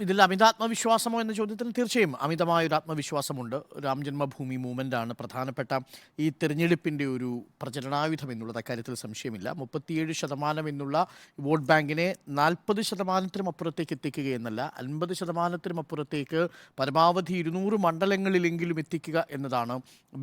ഇതിൽ അമിതാത്മവിശ്വാസമോ എന്ന ചോദ്യത്തിന് തീർച്ചയായും അമിതമായൊരു ആത്മവിശ്വാസമുണ്ട്. രാം ജന്മഭൂമി മൂവ്മെൻ്റാണ് പ്രധാനപ്പെട്ട ഈ തെരഞ്ഞെടുപ്പിൻ്റെ ഒരു പ്രചരണായുധം എന്നുള്ളത് അക്കാര്യത്തിൽ സംശയമില്ല. 37% എന്നുള്ള വോട്ട് ബാങ്കിനെ 40%-നും അപ്പുറത്തേക്ക് എത്തിക്കുക എന്നല്ല, 50%-നും അപ്പുറത്തേക്ക് പരമാവധി 200 മണ്ഡലങ്ങളിലെങ്കിലും എത്തിക്കുക എന്നതാണ്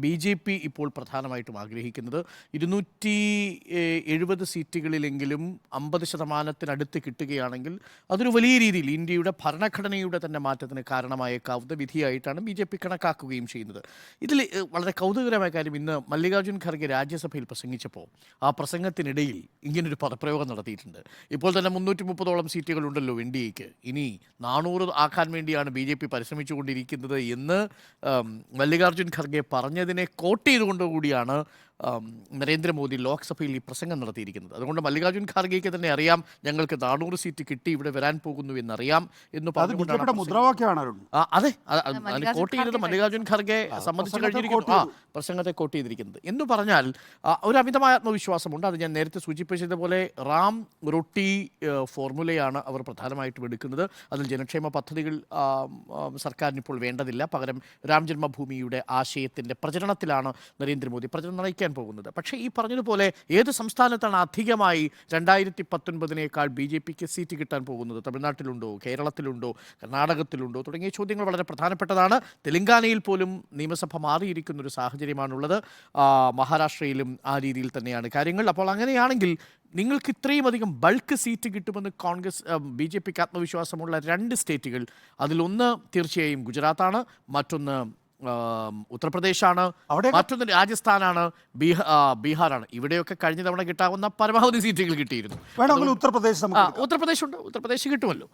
BJP ഇപ്പോൾ പ്രധാനമായിട്ടും ആഗ്രഹിക്കുന്നത്. 270 സീറ്റുകളിലെങ്കിലും 50%-നടുത്ത് കിട്ടുകയാണെങ്കിൽ അതൊരു വലിയ രീതിയിൽ ഇന്ത്യയുടെ ഭരണഘടനയുടെ തന്നെ മാറ്റത്തിന് കാരണമായേക്കാവുന്ന വിധിയായിട്ടാണ് BJP കണക്കാക്കുകയും ചെയ്യുന്നത്. ഇതിൽ വളരെ കൗതുകകരമായ കാര്യം, ഇന്ന് മല്ലികാർജ്ജുൻ ഖർഗെ രാജ്യസഭയിൽ പ്രസംഗിച്ചപ്പോൾ ആ പ്രസംഗത്തിനിടയിൽ ഇങ്ങനൊരു പദപ്രയോഗം നടത്തിയിട്ടുണ്ട്. ഇപ്പോൾ തന്നെ 330ഓളം സീറ്റുകളുണ്ടല്ലോ NDAക്ക്, ഇനി 400 ആക്കാൻ വേണ്ടിയാണ് BJP പരിശ്രമിച്ചുകൊണ്ടിരിക്കുന്നത് എന്ന് മല്ലികാർജ്ജുൻ ഖർഗെ പറഞ്ഞതിനെ കോട്ട് ചെയ്തുകൊണ്ടുകൂടിയാണ് നരേന്ദ്രമോദി ലോക്സഭയിൽ ഈ പ്രസംഗം നടത്തിയിരിക്കുന്നത്. അതുകൊണ്ട് മല്ലികാർജ്ജുൻ ഖാർഗെക്ക് തന്നെ അറിയാം ഞങ്ങൾക്ക് 400 സീറ്റ് കിട്ടി, ഇവിടെ വരാൻ പോകുന്നു എന്നറിയാം എന്ന് പറഞ്ഞുകൊണ്ടാണ് മുദ്രാവാക്യമാണ്. അതെ, കോട്ട് ചെയ്തത് മല്ലികാർജ്ജുൻ ഖാർഗെ സംബന്ധിച്ച് കഴിഞ്ഞിരിക്കുന്നു, പ്രസംഗത്തെ കോട്ട് ചെയ്തിരിക്കുന്നത് എന്ന് പറഞ്ഞാൽ ഒരു അമിതമായ ആത്മവിശ്വാസമുണ്ട്. അത് ഞാൻ നേരത്തെ സൂചിപ്പിച്ചതുപോലെ റാം റൊട്ടി ഫോർമുലയാണ് അവർ പ്രധാനമായിട്ടും എടുക്കുന്നത്. അതിൽ ജനക്ഷേമ പദ്ധതികൾ സർക്കാരിന് ഇപ്പോൾ വേണ്ടതില്ല, പകരം രാം ജന്മഭൂമിയുടെ ആശയത്തിൻ്റെ പ്രചരണത്തിലാണ് നരേന്ദ്രമോദി പ്രചരണം നയിക്കാൻ പോകുന്നത്. പക്ഷേ ഈ പറഞ്ഞതുപോലെ ഏത് സംസ്ഥാനത്താണ് അധികമായി 2019-നേക്കാൾ BJPക്ക് സീറ്റ് കിട്ടാൻ പോകുന്നത്? തമിഴ്നാട്ടിലുണ്ടോ, കേരളത്തിലുണ്ടോ, കർണാടകത്തിലുണ്ടോ തുടങ്ങിയ ചോദ്യങ്ങൾ വളരെ പ്രധാനപ്പെട്ടതാണ്. തെലങ്കാനയിൽ പോലും നിയമസഭ മാറിയിരിക്കുന്നൊരു സാഹചര്യമാണുള്ളത്. മഹാരാഷ്ട്രയിലും ആ രീതിയിൽ തന്നെയാണ് കാര്യങ്ങൾ. അപ്പോൾ അങ്ങനെയാണെങ്കിൽ നിങ്ങൾക്ക് ഇത്രയും അധികം ബൾക്ക് സീറ്റ് കിട്ടുമെന്ന് BJPക്ക് ആത്മവിശ്വാസമുള്ള 2 സ്റ്റേറ്റുകൾ, അതിലൊന്ന് തീർച്ചയായും ഗുജറാത്താണ്, മറ്റൊന്ന് ഉത്തർപ്രദേശാണ്, മറ്റൊന്ന് രാജസ്ഥാനാണ്, ബീഹാറാണ്. ഇവിടെയൊക്കെ കഴിഞ്ഞ തവണ കിട്ടാവുന്ന പരമാവധി സീറ്റുകൾ കിട്ടിയിരുന്നു. ഉത്തർപ്രദേശ് കിട്ടുമല്ലോ.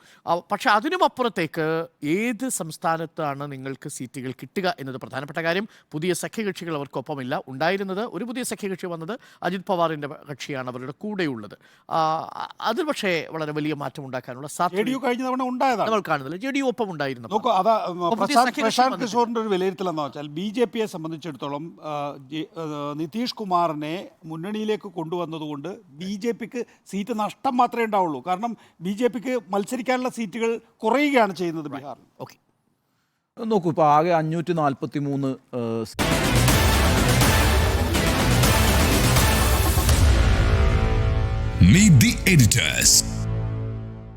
പക്ഷെ അതിനും അപ്പുറത്തേക്ക് ഏത് സംസ്ഥാനത്താണ് നിങ്ങൾക്ക് സീറ്റുകൾ കിട്ടുക എന്നത് പ്രധാനപ്പെട്ട കാര്യം. പുതിയ സഖ്യകക്ഷികൾ അവർക്കൊപ്പമില്ല. ഉണ്ടായിരുന്നത് ഒരു പുതിയ സഖ്യകക്ഷി വന്നത് അജിത് പവാറിൻ്റെ കക്ഷിയാണ് അവരുടെ കൂടെയുള്ളത്. അതിൽ പക്ഷേ വളരെ വലിയ മാറ്റം ഉണ്ടാക്കാനുള്ള സാധ്യത നമ്മൾ കാണുന്നില്ല. JDU ഒപ്പം ഉണ്ടായിരുന്നു. BJPയെ സംബന്ധിച്ചിടത്തോളം നിതീഷ് കുമാറിനെ മുന്നണിയിലേക്ക് കൊണ്ടുവന്നതുകൊണ്ട് BJPക്ക് സീറ്റ് നഷ്ടം മാത്രമേ ഉണ്ടാവുള്ളൂ. കാരണം BJPക്ക് മത്സരിക്കാനുള്ള സീറ്റുകൾ കുറയുകയാണ് ചെയ്യുന്നത് ബീഹാറിൽ. ഓക്കെ, നോക്കൂ, ഇപ്പോൾ ആകെ 543 Meet the editors.